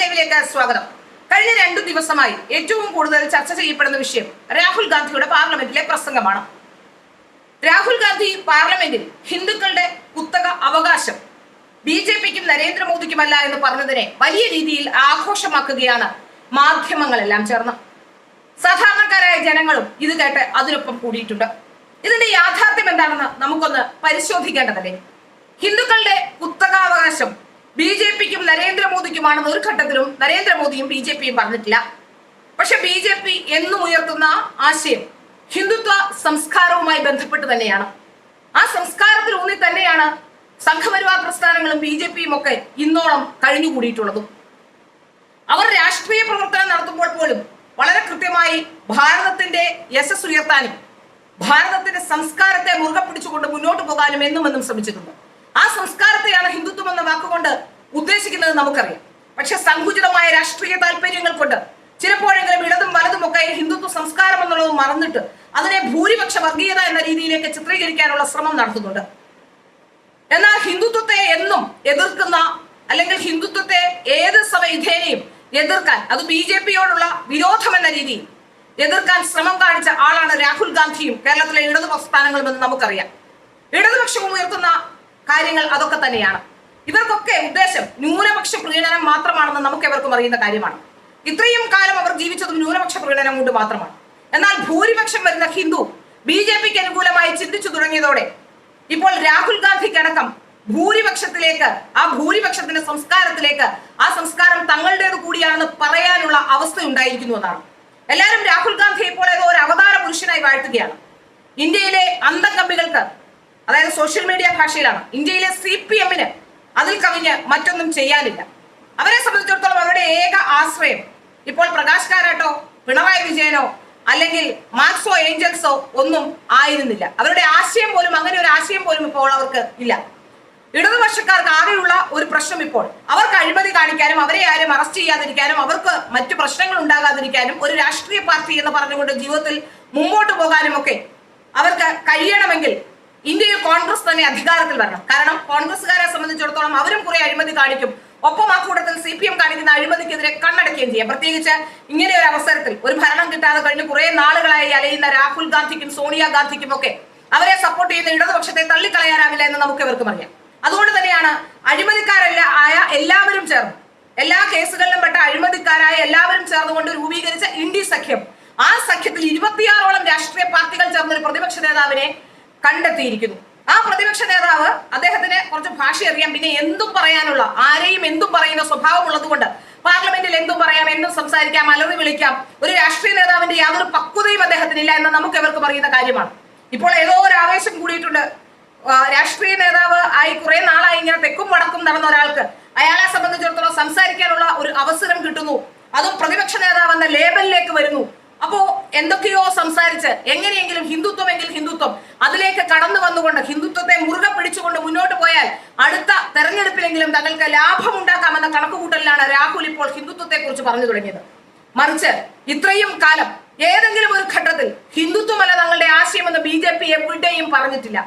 ലൈവിലേക്ക് സ്വാഗതം. കഴിഞ്ഞ 2 ദിവസമായി ഏറ്റവും കൂടുതൽ ചർച്ച ചെയ്യപ്പെടുന്ന വിഷയം രാഹുൽ ഗാന്ധിയുടെ പാർലമെന്റിലെ പ്രസംഗമാണ്. രാഹുൽ ഗാന്ധി പാർലമെന്റിൽ ഹിന്ദുക്കളുടെ കുത്തക അവകാശം BJPക്കും നരേന്ദ്രമോദിക്കുമല്ല എന്ന് പറഞ്ഞതിനെ വലിയ രീതിയിൽ ആഘോഷമാക്കുകയാണ് മാധ്യമങ്ങളെല്ലാം ചേർന്ന്. സാധാരണക്കാരായ ജനങ്ങളും ഇത് കേട്ട് അതിനൊപ്പം കൂടിയിട്ടുണ്ട്. ഇതിന്റെ യാഥാർത്ഥ്യം എന്താണെന്ന് നമുക്കൊന്ന് പരിശോധിക്കേണ്ടതല്ലേ? ഹിന്ദുക്കളുടെ കുത്തകാവകാശം BJPക്കും നരേന്ദ്രമോദിക്കുമാണെന്ന് ഒരു ഘട്ടത്തിലും നരേന്ദ്രമോദിയും BJPയും പറഞ്ഞിട്ടില്ല. പക്ഷെ BJP എന്നും ഉയർത്തുന്ന ആശയം ഹിന്ദുത്വ സംസ്കാരവുമായി ബന്ധപ്പെട്ട് തന്നെയാണ്. ആ സംസ്കാരത്തിൽ ഊന്നി തന്നെയാണ് സംഘപരിവാർ പ്രസ്ഥാനങ്ങളും BJPയും ഒക്കെ ഇന്നോളം കഴിഞ്ഞുകൂടിയിട്ടുള്ളതും. അവർ രാഷ്ട്രീയ പ്രവർത്തനം നടത്തുമ്പോൾ പോലും വളരെ കൃത്യമായി ഭാരതത്തിന്റെ യശസ് ഉയർത്താനും ഭാരതത്തിന്റെ സംസ്കാരത്തെ മുറുകെ പിടിച്ചുകൊണ്ട് മുന്നോട്ട് പോകാനും എന്നും ശ്രമിച്ചിട്ടുണ്ട്. ആ സംസ്കാരത്തെയാണ് ഹിന്ദുത്വം എന്ന വാക്കുകൊണ്ട് ഉദ്ദേശിക്കുന്നത് നമുക്കറിയാം. പക്ഷെ സങ്കുചിതമായ രാഷ്ട്രീയ താല്പര്യങ്ങൾ കൊണ്ട് ചിലപ്പോഴെങ്കിലും ഇടതും വലതും ഒക്കെ ഹിന്ദുത്വ സംസ്കാരം എന്നുള്ളത് മറന്നിട്ട് അതിനെ ഭൂരിപക്ഷ വർഗീയത എന്ന രീതിയിലേക്ക് ചിത്രീകരിക്കാനുള്ള ശ്രമം നടത്തുന്നുണ്ട്. എന്നാൽ ഹിന്ദുത്വത്തെ എന്നും എതിർക്കുന്ന അല്ലെങ്കിൽ ഹിന്ദുത്വത്തെ ഏത് സമയധേനയും എതിർക്കാൻ, അത് BJPയോടുള്ള വിരോധം എന്ന രീതിയിൽ എതിർക്കാൻ ശ്രമം കാണിച്ച ആളാണ് രാഹുൽ ഗാന്ധിയും കേരളത്തിലെ ഇടതു പ്രസ്ഥാനങ്ങളും എന്ന് നമുക്കറിയാം. ഇടതുപക്ഷവും ഉയർത്തുന്ന കാര്യങ്ങൾ അതൊക്കെ തന്നെയാണ്. ഇവർക്കൊക്കെ ഉദ്ദേശം ന്യൂനപക്ഷ പ്രീണനം മാത്രമാണെന്ന് നമുക്ക് എവർക്കും അറിയുന്ന കാര്യമാണ്. ഇത്രയും കാലം അവർ ജീവിച്ചതും ന്യൂനപക്ഷ പ്രീണനം കൊണ്ട് മാത്രമാണ്. എന്നാൽ ഭൂരിപക്ഷം വരുന്ന ഹിന്ദു BJPക്ക് അനുകൂലമായി ചിന്തിച്ചു തുടങ്ങിയതോടെ ഇപ്പോൾ രാഹുൽ ഗാന്ധിക്കടക്കം ഭൂരിപക്ഷത്തിലേക്ക്, ആ ഭൂരിപക്ഷത്തിന്റെ സംസ്കാരത്തിലേക്ക്, ആ സംസ്കാരം തങ്ങളുടേത് കൂടിയാണെന്ന് പറയാനുള്ള അവസ്ഥ ഉണ്ടായിരിക്കുന്നു എന്നാണ്. എല്ലാവരും രാഹുൽ ഗാന്ധിയെ ഇപ്പോൾ ഏതോ ഒരു അവതാര പുരുഷനായി വാഴ്ത്തുകയാണ്. ഇന്ത്യയിലെ അന്തംകമ്പികൾക്ക്, അതായത് സോഷ്യൽ മീഡിയ ഭാഷയിലാണ്, ഇന്ത്യയിലെ CPMന് അതിൽ കവിഞ്ഞ് മറ്റൊന്നും ചെയ്യാനില്ല. അവരെ സംബന്ധിച്ചിടത്തോളം അവരുടെ ഏക ആശ്രയം ഇപ്പോൾ പ്രകാശ് കാരാട്ടോ, പിണറായി വിജയനോ അല്ലെങ്കിൽ മാർക്സോ ഏഞ്ചൽസോ ഒന്നും ആയിരുന്നില്ല. അവരുടെ ആശയം പോലും, അങ്ങനെ ഒരു ആശയം പോലും ഇപ്പോൾ അവർക്ക് ഇല്ല. ഇടതുപക്ഷക്കാർക്ക് ആകെയുള്ള ഒരു പ്രശ്നം ഇപ്പോൾ അവർക്ക് അഴിമതി കാണിക്കാനും അവരെ ആരും അറസ്റ്റ് ചെയ്യാതിരിക്കാനും അവർക്ക് മറ്റു പ്രശ്നങ്ങൾ ഉണ്ടാകാതിരിക്കാനും ഒരു രാഷ്ട്രീയ പാർട്ടി എന്ന് പറഞ്ഞുകൊണ്ട് ജീവിതത്തിൽ മുമ്പോട്ട് പോകാനും ഒക്കെ അവർക്ക് കഴിയണമെങ്കിൽ ഇന്ത്യയിൽ കോൺഗ്രസ് തന്നെ അധികാരത്തിൽ വരണം. കാരണം കോൺഗ്രസ്സുകാരെ സംബന്ധിച്ചിടത്തോളം അവരും കുറെ അഴിമതി കാണിക്കും. ഒപ്പം ആ കൂട്ടത്തിൽ CPM കാണിക്കുന്ന അഴിമതിക്കെതിരെ കണ്ണടക്കുകയും ചെയ്യാം. പ്രത്യേകിച്ച് ഇങ്ങനെ ഒരു അവസരത്തിൽ ഒരു ഭരണം കിട്ടാതെ കഴിഞ്ഞ് കുറെ നാളുകളായി അലയുന്ന രാഹുൽ ഗാന്ധിക്കും സോണിയാഗാന്ധിക്കും ഒക്കെ അവരെ സപ്പോർട്ട് ചെയ്യുന്ന ഇടതുപക്ഷത്തെ തള്ളിക്കളയാനാവില്ല എന്ന് നമുക്ക് ഇവർക്കും അറിയാം. അതുകൊണ്ട് തന്നെയാണ് അഴിമതിക്കാരായ എല്ലാവരും ചേർന്ന്, എല്ലാ കേസുകളിലും പെട്ട അഴിമതിക്കാരായ എല്ലാവരും ചേർന്നുകൊണ്ട് രൂപീകരിച്ച ഇന്ത്യ സഖ്യം, ആ സഖ്യത്തിൽ 26ഓളം രാഷ്ട്രീയ പാർട്ടികൾ ചേർന്നൊരു പ്രതിപക്ഷ നേതാവിനെ കണ്ടെത്തിയിരിക്കുന്നു. ആ പ്രതിപക്ഷ നേതാവ്, അദ്ദേഹത്തിന് കുറച്ച് ഭാഷ അറിയാം, പിന്നെ എന്തും പറയാനുള്ള, ആരെയും എന്തും പറയുന്ന സ്വഭാവം ഉള്ളത് കൊണ്ട് പാർലമെന്റിൽ എന്തും പറയാം, എന്തും സംസാരിക്കാം, അലറി വിളിക്കാം. ഒരു രാഷ്ട്രീയ നേതാവിന്റെ യാതൊരു പക്വതയും അദ്ദേഹത്തിനില്ല എന്ന് നമുക്ക് എവർക്കും അറിയുന്ന കാര്യമാണ്. ഇപ്പോൾ ഏതോ ഒരു ആവേശം കൂടിയിട്ടുണ്ട്. രാഷ്ട്രീയ നേതാവ് ആയി കുറെ നാളായി ഇങ്ങനെ തെക്കും വടക്കും നടന്ന ഒരാൾക്ക് അയാളെ സംബന്ധിച്ചിടത്തോളം സംസാരിക്കാനുള്ള ഒരു അവസരം കിട്ടുന്നു, അതും പ്രതിപക്ഷ നേതാവ് എന്ന ലേബലിലേക്ക് വരുന്നു. അപ്പോ എന്തൊക്കെയോ സംസാരിച്ച് എങ്ങനെയെങ്കിലും ഹിന്ദുത്വമെങ്കിൽ ഹിന്ദുത്വം അതിലേക്ക് കടന്നു വന്നുകൊണ്ട് ഹിന്ദുത്വത്തെ മുറുകെ പിടിച്ചുകൊണ്ട് മുന്നോട്ട് പോയാൽ അടുത്ത തെരഞ്ഞെടുപ്പിലെങ്കിലും തങ്ങൾക്ക് ലാഭമുണ്ടാക്കാമെന്ന കണക്കുകൂട്ടലിലാണ് രാഹുൽ ഇപ്പോൾ ഹിന്ദുത്വത്തെ കുറിച്ച് പറഞ്ഞു തുടങ്ങിയത്. മറിച്ച് ഇത്രയും കാലം ഏതെങ്കിലും ഒരു ഘട്ടത്തിൽ ഹിന്ദുത്വമല്ല തങ്ങളുടെ ആശയമെന്ന് BJP എവിടെയും പറഞ്ഞിട്ടില്ല.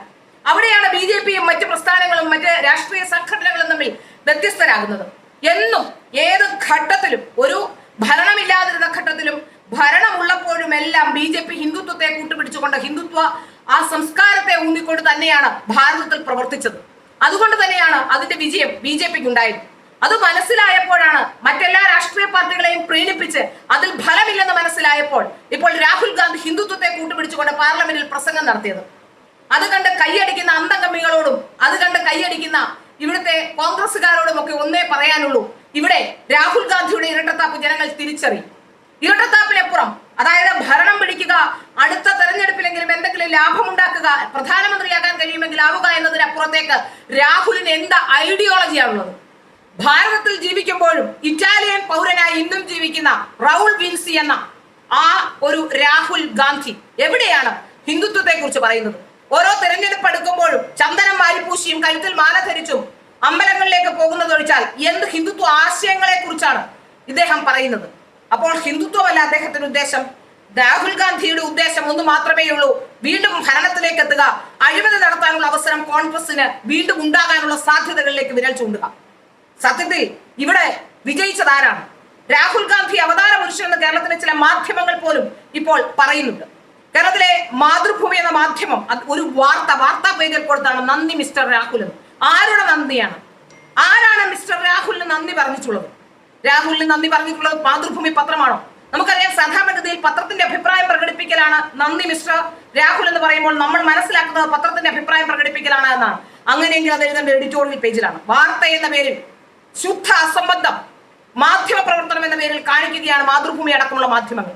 അവിടെയാണ് BJPയും മറ്റ് പ്രസ്ഥാനങ്ങളും മറ്റ് രാഷ്ട്രീയ സംഘടനകളും തമ്മിൽ വ്യത്യസ്തരാകുന്നത്. എന്നും ഏത് ഘട്ടത്തിലും, ഒരു ഭരണമില്ലാതിരുന്ന ഘട്ടത്തിലും ഭരണമുള്ളപ്പോഴും എല്ലാം BJP ഹിന്ദുത്വത്തെ കൂട്ടുപിടിച്ചുകൊണ്ട് ഹിന്ദുത്വ ആ സംസ്കാരത്തെ ഊന്നിക്കൊണ്ട് തന്നെയാണ് ഭാരതത്തിൽ പ്രവർത്തിച്ചത്. അതുകൊണ്ട് തന്നെയാണ് അതിന്റെ വിജയം BJPക്ക് ഉണ്ടായത്. അത് മനസ്സിലായപ്പോഴാണ് മറ്റെല്ലാ രാഷ്ട്രീയ പാർട്ടികളെയും പ്രീണിപ്പിച്ച് അതിൽ ഫലമില്ലെന്ന് മനസ്സിലായപ്പോൾ ഇപ്പോൾ രാഹുൽ ഗാന്ധി ഹിന്ദുത്വത്തെ കൂട്ടുപിടിച്ചുകൊണ്ട് പാർലമെന്റിൽ പ്രസംഗം നടത്തിയത്. അത് കണ്ട് കൈയടിക്കുന്ന അന്തംകമ്മികളോടും അത് കണ്ട് കൈയടിക്കുന്ന ഇവിടുത്തെ കോൺഗ്രസുകാരോടും ഒക്കെ ഒന്നേ പറയാനുള്ളൂ, ഇവിടെ രാഹുൽ ഗാന്ധിയുടെ ഇരട്ടത്താപ്പ് ജനങ്ങൾ തിരിച്ചറിയും. ഇരട്ടത്താപ്പിനപ്പുറം, അതായത് ഭരണം പിടിക്കുക, അടുത്ത തെരഞ്ഞെടുപ്പിലെങ്കിലും എന്തെങ്കിലും ലാഭമുണ്ടാക്കുക, പ്രധാനമന്ത്രിയാകാൻ കഴിയുമെങ്കിൽ ആവുക എന്നതിനപ്പുറത്തേക്ക് രാഹുലിന് എന്ത് ഐഡിയോളജിയാണുള്ളത്? ഭാരതത്തിൽ ജീവിക്കുമ്പോഴും ഇറ്റാലിയൻ പൗരനായി ഇന്നും ജീവിക്കുന്ന റൗൾ വിൻസി എന്ന ആ ഒരു രാഹുൽ ഗാന്ധി എവിടെയാണ് ഹിന്ദുത്വത്തെ കുറിച്ച് പറയുന്നത്? ഓരോ തെരഞ്ഞെടുപ്പ് എടുക്കുമ്പോഴും ചന്ദനം വാരിപ്പൂശിയും കഴുത്തിൽ മാല ധരിച്ചും അമ്പലങ്ങളിലേക്ക് പോകുന്നതൊഴിച്ചാൽ എന്ത് ഹിന്ദുത്വ ആശയങ്ങളെ കുറിച്ചാണ് ഇദ്ദേഹം പറയുന്നത്? അപ്പോൾ ഹിന്ദുത്വമല്ല അദ്ദേഹത്തിന്റെ ഉദ്ദേശം. രാഹുൽ ഗാന്ധിയുടെ ഉദ്ദേശം ഒന്ന് മാത്രമേ ഉള്ളൂ, വീണ്ടും ഭരണത്തിലേക്ക് എത്തുക, അഴിമതി നടത്താനുള്ള അവസരം കോൺഗ്രസിന് വീണ്ടും ഉണ്ടാകാനുള്ള സാധ്യതകളിലേക്ക് വിരൽ ചൂണ്ടുക. സത്യത്തിൽ ഇവിടെ വിജയിച്ചതാരാണ്? രാഹുൽ ഗാന്ധി അവതാര പുരുഷനെന്ന് കേരളത്തിലെ ചില മാധ്യമങ്ങൾ പോലും ഇപ്പോൾ പറയുന്നുണ്ട്. കേരളത്തിലെ മാതൃഭൂമി എന്ന മാധ്യമം ഒരു വാർത്താ പേജിൽ കൊടുത്താണ് നന്ദി മിസ്റ്റർ രാഹുൽ എന്ന്. ആരുടെ നന്ദിയാണ്? ആരാണ് മിസ്റ്റർ രാഹുലിന് നന്ദി പറഞ്ഞിട്ടുള്ളത്? രാഹുലിന് നന്ദി പറഞ്ഞിട്ടുള്ളത് മാതൃഭൂമി പത്രമാണോ? നമുക്കറിയാം, സാധാരണഗതിയിൽ പത്രത്തിന്റെ അഭിപ്രായം പ്രകടിപ്പിക്കലാണ് നന്ദി മിസ്റ്റർ രാഹുൽ എന്ന് പറയുമ്പോൾ നമ്മൾ മനസ്സിലാക്കുന്നത് പത്രത്തിന്റെ അഭിപ്രായം പ്രകടിപ്പിക്കലാണ് എന്നാണ്. അങ്ങനെയെങ്കിൽ അത് എഴുതേണ്ട എഡിറ്റോറിയൽ പേജിലാണ്. വാർത്ത എന്ന പേരിൽ ശുദ്ധ അസംബന്ധം മാധ്യമ പ്രവർത്തനം എന്ന പേരിൽ കാണിക്കുകയാണ് മാതൃഭൂമി അടക്കമുള്ള മാധ്യമങ്ങൾ.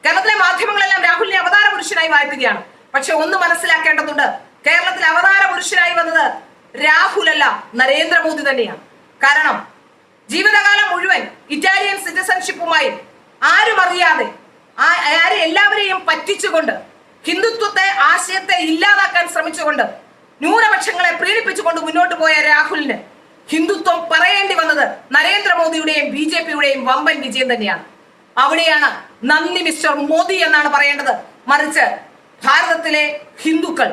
കേരളത്തിലെ മാധ്യമങ്ങളെല്ലാം രാഹുലിനെ അവതാര പുരുഷനായി വാഴ്ത്തുകയാണ്. പക്ഷെ ഒന്ന് മനസ്സിലാക്കേണ്ടതുണ്ട്, കേരളത്തിൽ അവതാര പുരുഷനായി വന്നത് രാഹുലല്ല, നരേന്ദ്രമോദി തന്നെയാണ്. കാരണം ജീവിതകാലം മുഴുവൻ ഇറ്റാലിയൻ സിറ്റിസൺഷിപ്പുമായി ആരും അറിയാതെ എല്ലാവരെയും പറ്റിച്ചുകൊണ്ട് ഹിന്ദുത്വത്തെ ആശയത്തെ ഇല്ലാതാക്കാൻ ശ്രമിച്ചുകൊണ്ട് ന്യൂനപക്ഷങ്ങളെ പ്രീണിപ്പിച്ചുകൊണ്ട് മുന്നോട്ട് പോയ രാഹുലിന് ഹിന്ദുത്വം പറയേണ്ടി വന്നത് നരേന്ദ്രമോദിയുടെയും BJPയുടെയും വമ്പൻ വിജയം തന്നെയാണ്. അവിടെയാണ് നന്ദി മിസ്റ്റർ മോദി എന്നാണ് പറയേണ്ടത്. മറിച്ച് ഭാരതത്തിലെ ഹിന്ദുക്കൾ,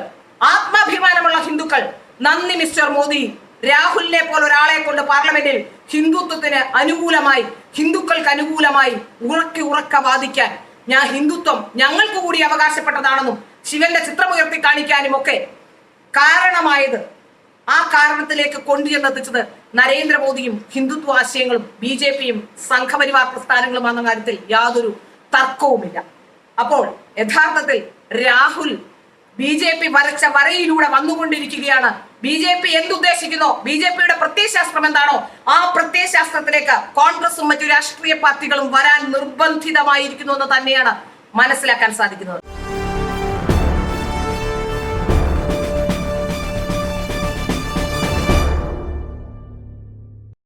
ആത്മാഭിമാനമുള്ള ഹിന്ദുക്കൾ നന്ദി മിസ്റ്റർ മോദി, രാഹുലിനെ പോലെ ഒരാളെ കൊണ്ട് പാർലമെന്റിൽ ഹിന്ദുത്വത്തിന് അനുകൂലമായി, ഹിന്ദുക്കൾക്ക് അനുകൂലമായി ഉറക്ക വാദിക്കാൻ, ഞാൻ ഹിന്ദുത്വം ഞങ്ങൾക്ക് കൂടി അവകാശപ്പെട്ടതാണെന്നും ശിവന്റെ ചിത്രമുയർത്തി കാണിക്കാനും ഒക്കെ കാരണമായത്, ആ കാരണത്തിലേക്ക് കൊണ്ടുചെന്നെത്തിച്ചത് നരേന്ദ്രമോദിയും ഹിന്ദുത്വ ആശയങ്ങളും BJPയും സംഘപരിവാർ പ്രസ്ഥാനങ്ങളുമാണെന്ന കാര്യത്തിൽ യാതൊരു തർക്കവുമില്ല. അപ്പോൾ യഥാർത്ഥത്തിൽ രാഹുൽ BJP വരച്ച വരയിലൂടെ വന്നുകൊണ്ടിരിക്കുകയാണ്. BJP എന്തുദ്ദേശിക്കുന്നോ, BJPയുടെ പ്രത്യയശാസ്ത്രം എന്താണോ, ആ പ്രത്യയശാസ്ത്രത്തിലേക്ക് കോൺഗ്രസും മറ്റു രാഷ്ട്രീയ പാർട്ടികളും വരാൻ നിർബന്ധിതമായിരിക്കുന്നു എന്ന് തന്നെയാണ് മനസ്സിലാക്കാൻ സാധിക്കുന്നത്.